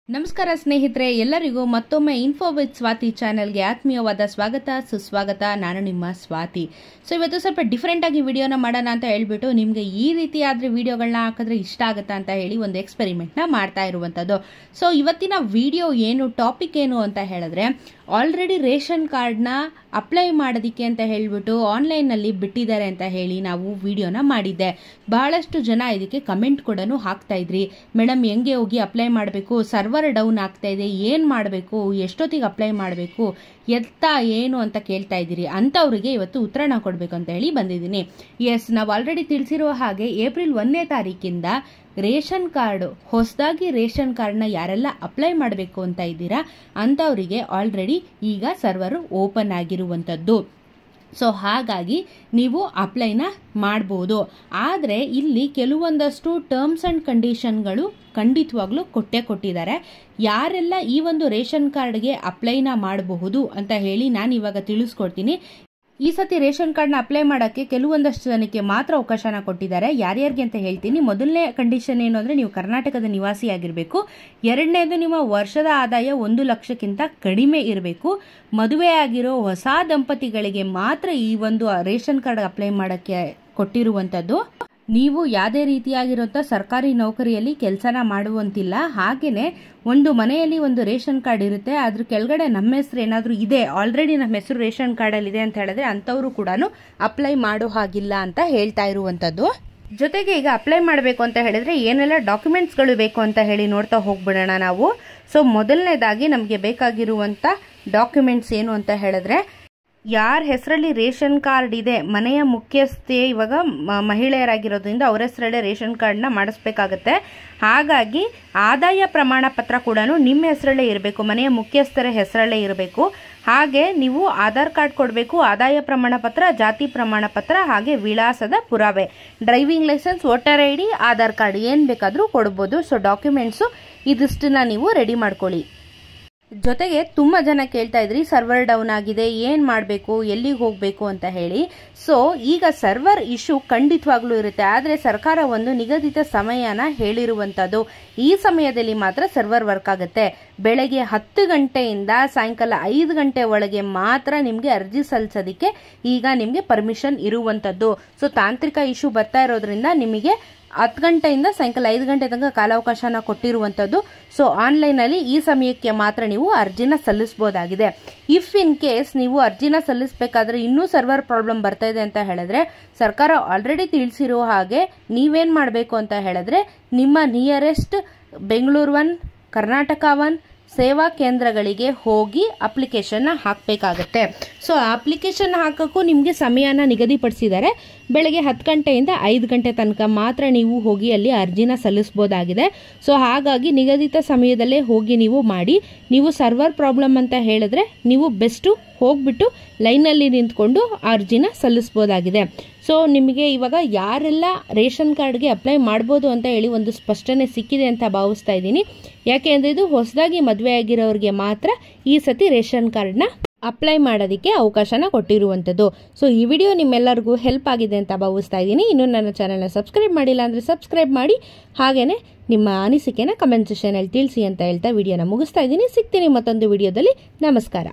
ನಮಸ್ಕಾರ ಸ್ನೇಹಿತರೆ, ಎಲ್ಲರಿಗೂ ಮತ್ತೊಮ್ಮೆ ಇನ್ಫೋ ವಿತ್ ಸ್ವಾತಿ ಚಾನೆಲ್ಗೆ ಆತ್ಮೀಯವಾದ ಸ್ವಾಗತ ಸುಸ್ವಾಗತ. ನಾನು ನಿಮ್ಮ ಸ್ವಾತಿ. ಸೊ ಇವತ್ತು ಸ್ವಲ್ಪ ಡಿಫ್ರೆಂಟ್ ಆಗಿ ವಿಡಿಯೋನ ಮಾಡೋಣ ಅಂತ ಹೇಳ್ಬಿಟ್ಟು ನಿಮಗೆ ಈ ರೀತಿ ಆದ್ರೆ ವಿಡಿಯೋಗಳನ್ನ ಹಾಕಿದ್ರೆ ಇಷ್ಟ ಆಗುತ್ತಾ ಅಂತ ಹೇಳಿ ಒಂದು ಎಕ್ಸ್ಪೆರಿಮೆಂಟ್ನ ಮಾಡ್ತಾ ಇರುವಂಥದ್ದು. ಸೊ ಇವತ್ತಿನ ವಿಡಿಯೋ ಏನು, ಟಾಪಿಕ್ ಏನು ಅಂತ ಹೇಳಿದ್ರೆ, ಆಲ್ರೆಡಿ ರೇಷನ್ ಕಾರ್ಡ್ನ ಅಪ್ಲೈ ಮಾಡೋದಕ್ಕೆ ಅಂತ ಹೇಳ್ಬಿಟ್ಟು ಆನ್ಲೈನಲ್ಲಿ ಬಿಟ್ಟಿದ್ದಾರೆ ಅಂತ ಹೇಳಿ ನಾವು ವಿಡಿಯೋನ ಮಾಡಿದ್ದೆ. ಬಹಳಷ್ಟು ಜನ ಇದಕ್ಕೆ ಕಮೆಂಟ್ ಕೂಡ ಹಾಕ್ತಾ ಇದ್ರಿ, ಮೇಡಮ್ ಹೆಂಗೆ ಹೋಗಿ ಅಪ್ಲೈ ಮಾಡಬೇಕು, ಸರ್ವರ್ ಡೌನ್ ಆಗ್ತಾ ಇದೆ, ಏನು ಮಾಡಬೇಕು, ಎಷ್ಟೊತ್ತಿಗೆ ಅಪ್ಲೈ ಮಾಡಬೇಕು, ಏನು ಅಂತ ಕೇಳ್ತಾ ಇದ್ದೀರಿ. ಅಂಥವ್ರಿಗೆ ಇವತ್ತು ಉತ್ತರನ ಕೊಡಬೇಕು ಅಂತ ಹೇಳಿ ಬಂದಿದ್ದೀನಿ. ಎಸ್, ನಾವು ಆಲ್ರೆಡಿ ತಿಳಿಸಿರುವ ಹಾಗೆ ಏಪ್ರಿಲ್ 1ನೇ ತಾರೀಕಿಂದ ರೇಷನ್ ಕಾರ್ಡ್, ಹೊಸದಾಗಿ ರೇಷನ್ ಕಾರ್ಡ್ನ ಯಾರೆಲ್ಲ ಅಪ್ಲೈ ಮಾಡಬೇಕು ಅಂತ ಇದ್ದೀರಾ ಅಂಥವರಿಗೆ ಆಲ್ರೆಡಿ ಈಗ ಸರ್ವರ್ ಓಪನ್ ಆಗಿರುವಂಥದ್ದು. ಸೊ ಹಾಗಾಗಿ ನೀವು ಅಪ್ಲೈನ ಮಾಡ್ಬೋದು. ಆದರೆ ಇಲ್ಲಿ ಕೆಲವೊಂದಷ್ಟು ಟರ್ಮ್ಸ್ ಆ್ಯಂಡ್ ಕಂಡೀಷನ್ಗಳು ಖಂಡಿತವಾಗ್ಲೂ ಕೊಟ್ಟಿದ್ದಾರೆ. ಯಾರೆಲ್ಲ ಈ ಒಂದು ರೇಷನ್ ಕಾರ್ಡ್ಗೆ ಅಪ್ಲೈನ ಮಾಡಬಹುದು ಅಂತ ಹೇಳಿ ನಾನು ಇವಾಗ ತಿಳಿಸ್ಕೊಡ್ತೀನಿ. ಈ ಸತಿ ರೇಷನ್ ಕಾರ್ಡ್ನ ಅಪ್ಲೈ ಮಾಡೋಕ್ಕೆ ಕೆಲವೊಂದಷ್ಟು ಜನಕ್ಕೆ ಮಾತ್ರ ಅವಕಾಶನ ಕೊಟ್ಟಿದ್ದಾರೆ. ಯಾರ್ಯಾರಿಗೆ ಅಂತ ಹೇಳ್ತೀನಿ. ಮೊದಲನೇ ಕಂಡೀಷನ್ ಏನು ಅಂದರೆ, ನೀವು ಕರ್ನಾಟಕದ ನಿವಾಸಿ ಆಗಿರಬೇಕು. ಎರಡನೇದು, ನಿಮ್ಮ ವರ್ಷದ ಆದಾಯ 1 ಲಕ್ಷಕ್ಕಿಂತ ಕಡಿಮೆ ಇರಬೇಕು. ಮದುವೆ ಆಗಿರೋ ಹೊಸ ದಂಪತಿಗಳಿಗೆ ಮಾತ್ರ ಈ ಒಂದು ರೇಷನ್ ಕಾರ್ಡ್ ಅಪ್ಲೈ ಮಾಡೋಕ್ಕೆ ಕೊಟ್ಟಿರುವಂಥದ್ದು. ನೀವು ಯಾವುದೇ ರೀತಿಯಾಗಿರುವಂಥ ಸರ್ಕಾರಿ ನೌಕರಿಯಲ್ಲಿ ಕೆಲಸನ ಮಾಡುವಂತಿಲ್ಲ. ಹಾಗೆಯೇ ಒಂದು ಮನೆಯಲ್ಲಿ ಒಂದು ರೇಷನ್ ಕಾರ್ಡ್ ಇರುತ್ತೆ, ಅದ್ರ ಕೆಳಗಡೆ ನಮ್ಮ ಹೆಸರು ಏನಾದರೂ ಇದೆ, ಆಲ್ರೆಡಿ ನಮ್ಮ ಹೆಸರು ರೇಷನ್ ಕಾರ್ಡಲ್ಲಿ ಇದೆ ಅಂತ ಹೇಳಿದ್ರೆ ಅಂಥವರು ಕೂಡ ಅಪ್ಲೈ ಮಾಡೋ ಹಾಗಿಲ್ಲ ಅಂತ ಹೇಳ್ತಾ ಇರುವಂಥದ್ದು. ಜೊತೆಗೆ ಈಗ ಅಪ್ಲೈ ಮಾಡಬೇಕು ಅಂತ ಹೇಳಿದ್ರೆ ಏನೆಲ್ಲ ಡಾಕ್ಯುಮೆಂಟ್ಸ್ಗಳು ಬೇಕು ಅಂತ ಹೇಳಿ ನೋಡ್ತಾ ಹೋಗ್ಬಿಡೋಣ ನಾವು. ಸೊ ಮೊದಲನೇದಾಗಿ ನಮಗೆ ಬೇಕಾಗಿರುವಂಥ ಡಾಕ್ಯುಮೆಂಟ್ಸ್ ಏನು ಅಂತ ಹೇಳಿದ್ರೆ, ಯಾರ ಹೆಸರಲ್ಲಿ ರೇಷನ್ ಕಾರ್ಡ್ ಇದೆ, ಮನೆಯ ಮುಖ್ಯಸ್ಥೆ ಇವಾಗ ಮಹಿಳೆಯರಾಗಿರೋದ್ರಿಂದ ಅವರ ಹೆಸರಲ್ಲೇ ರೇಷನ್ ಕಾರ್ಡ್ನ ಮಾಡಿಸ್ಬೇಕಾಗತ್ತೆ. ಹಾಗಾಗಿ ಆದಾಯ ಪ್ರಮಾಣ ಪತ್ರ ಕೂಡ ನಿಮ್ಮ ಹೆಸರಲ್ಲೇ ಇರಬೇಕು, ಮನೆಯ ಮುಖ್ಯಸ್ಥರ ಹೆಸರಲ್ಲೇ ಇರಬೇಕು. ಹಾಗೆ ನೀವು ಆಧಾರ್ ಕಾರ್ಡ್ ಕೊಡಬೇಕು, ಆದಾಯ ಪ್ರಮಾಣ ಪತ್ರ, ಜಾತಿ ಪ್ರಮಾಣ ಪತ್ರ, ಹಾಗೆ ವಿಳಾಸದ ಪುರಾವೆ, driving licence, voter I D, Aadhaar card ಏನು ಬೇಕಾದರೂ ಕೊಡ್ಬೋದು. ಸೊ ಡಾಕ್ಯುಮೆಂಟ್ಸು ಇದಿಷ್ಟನ್ನ ನೀವು ರೆಡಿ ಮಾಡ್ಕೊಳ್ಳಿ. ಜೊತೆಗೆ ತುಂಬ ಜನ ಕೇಳ್ತಾ ಇದ್ರಿ, ಸರ್ವರ್ ಡೌನ್ ಆಗಿದೆ, ಏನು ಮಾಡಬೇಕು, ಎಲ್ಲಿಗೆ ಹೋಗಬೇಕು ಅಂತ ಹೇಳಿ. ಸೊ ಈಗ ಸರ್ವರ್ ಇಶ್ಯೂ ಖಂಡಿತವಾಗ್ಲೂ ಇರುತ್ತೆ, ಆದರೆ ಸರ್ಕಾರ ಒಂದು ನಿಗದಿತ ಸಮಯನ ಹೇಳಿರುವಂಥದ್ದು. ಈ ಸಮಯದಲ್ಲಿ ಮಾತ್ರ ಸರ್ವರ್ ವರ್ಕ್ ಆಗುತ್ತೆ. ಬೆಳಗ್ಗೆ 10 ಗಂಟೆಯಿಂದ ಸಾಯಂಕಾಲ 5 ಗಂಟೆ ಒಳಗೆ ಮಾತ್ರ ನಿಮಗೆ ಅರ್ಜಿ ಸಲ್ಲಿಸೋದಕ್ಕೆ ಈಗ ನಿಮಗೆ ಪರ್ಮಿಷನ್ ಇರುವಂಥದ್ದು. ಸೊ ತಾಂತ್ರಿಕ ಇಶ್ಯೂ ಬರ್ತಾ ಇರೋದ್ರಿಂದ ನಿಮಗೆ 10 ಗಂಟೆಯಿಂದ ಸಾಯಂಕಾಲ 5 ಗಂಟೆ ತನಕ ಕಾಲಾವಕಾಶನ ಕೊಟ್ಟಿರುವಂಥದ್ದು. ಸೊ ಆನ್ಲೈನಲ್ಲಿ ಈ ಸಮಯಕ್ಕೆ ಮಾತ್ರ ನೀವು ಅರ್ಜಿನ ಸಲ್ಲಿಸಬಹುದಾಗಿದೆ. ಇಫ್ ಇನ್ ಕೇಸ್ ನೀವು ಅರ್ಜಿನ ಸಲ್ಲಿಸಬೇಕಾದ್ರೆ ಇನ್ನೂ ಸರ್ವರ್ ಪ್ರಾಬ್ಲಮ್ ಬರ್ತಾ ಇದೆ ಅಂತ ಹೇಳಿದ್ರೆ, ಸರ್ಕಾರ ಆಲ್ರೆಡಿ ತಿಳಿಸಿರೋ ಹಾಗೆ ನೀವೇನು ಮಾಡಬೇಕು ಅಂತ ಹೇಳಿದ್ರೆ, ನಿಮ್ಮ ನಿಯರೆಸ್ಟ್ ಬೆಂಗಳೂರು 1, ಕರ್ನಾಟಕ 1 ಸೇವಾ ಕೇಂದ್ರಗಳಿಗೆ ಹೋಗಿ ಅಪ್ಲಿಕೇಶನ್ನ ಹಾಕಬೇಕಾಗತ್ತೆ. ಸೊ ಅಪ್ಲಿಕೇಶನ್ ಹಾಕೋಕ್ಕೂ ನಿಮಗೆ ಸಮಯನ ನಿಗದಿಪಡಿಸಿದ್ದಾರೆ. ಬೆಳಗ್ಗೆ 10 ಗಂಟೆಯಿಂದ 5 ಗಂಟೆ ತನಕ ಮಾತ್ರ ನೀವು ಹೋಗಿ ಅಲ್ಲಿ ಅರ್ಜಿನ ಸಲ್ಲಿಸಬಹುದಾಗಿದೆ. ಸೊ ಹಾಗಾಗಿ ನಿಗದಿತ ಸಮಯದಲ್ಲೇ ಹೋಗಿ ನೀವು ಮಾಡಿ. ನೀವು ಸರ್ವರ್ ಪ್ರಾಬ್ಲಮ್ ಅಂತ ಹೇಳಿದ್ರೆ ನೀವು ಬೆಸ್ಟು ಹೋಗ್ಬಿಟ್ಟು ಲೈನಲ್ಲಿ ನಿಂತ್ಕೊಂಡು ಅರ್ಜಿನ ಸಲ್ಲಿಸಬಹುದಾಗಿದೆ. ಸೊ ನಿಮಗೆ ಇವಾಗ ಯಾರೆಲ್ಲ ರೇಷನ್ ಕಾರ್ಡ್ಗೆ ಅಪ್ಲೈ ಮಾಡ್ಬೋದು ಅಂತ ಹೇಳಿ ಒಂದು ಸ್ಪಷ್ಟನೆ ಸಿಕ್ಕಿದೆ ಅಂತ ಭಾವಿಸ್ತಾ ಇದ್ದೀನಿ. ಯಾಕೆ ಅಂದರೆ ಇದು ಹೊಸದಾಗಿ ಮದುವೆ ಆಗಿರೋರಿಗೆ ಮಾತ್ರ ಈ ಸತಿ ರೇಷನ್ ಕಾರ್ಡ್ನ ಅಪ್ಲೈ ಮಾಡೋದಕ್ಕೆ ಅವಕಾಶನ ಕೊಟ್ಟಿರುವಂಥದ್ದು. ಸೊ ಈ ವಿಡಿಯೋ ನಿಮ್ಮೆಲ್ಲರಿಗೂ ಹೆಲ್ಪ್ ಆಗಿದೆ ಅಂತ ಭಾವಿಸ್ತಾ ಇದ್ದೀನಿ. ಇನ್ನು ನನ್ನ ಚಾನಲ್ನ ಸಬ್ಸ್ಕ್ರೈಬ್ ಮಾಡಿಲ್ಲ ಅಂದರೆ ಸಬ್ಸ್ಕ್ರೈಬ್ ಮಾಡಿ, ಹಾಗೆಯೇ ನಿಮ್ಮ ಅನಿಸಿಕೆನ ಕಮೆಂಟ್ ಸೆಕ್ಷನಲ್ಲಿ ತಿಳಿಸಿ ಅಂತ ಹೇಳ್ತಾ ವಿಡಿಯೋನ ಮುಗಿಸ್ತಾ ಇದ್ದೀನಿ. ಸಿಗ್ತೀನಿ ಮತ್ತೊಂದು ವಿಡಿಯೋದಲ್ಲಿ. ನಮಸ್ಕಾರ.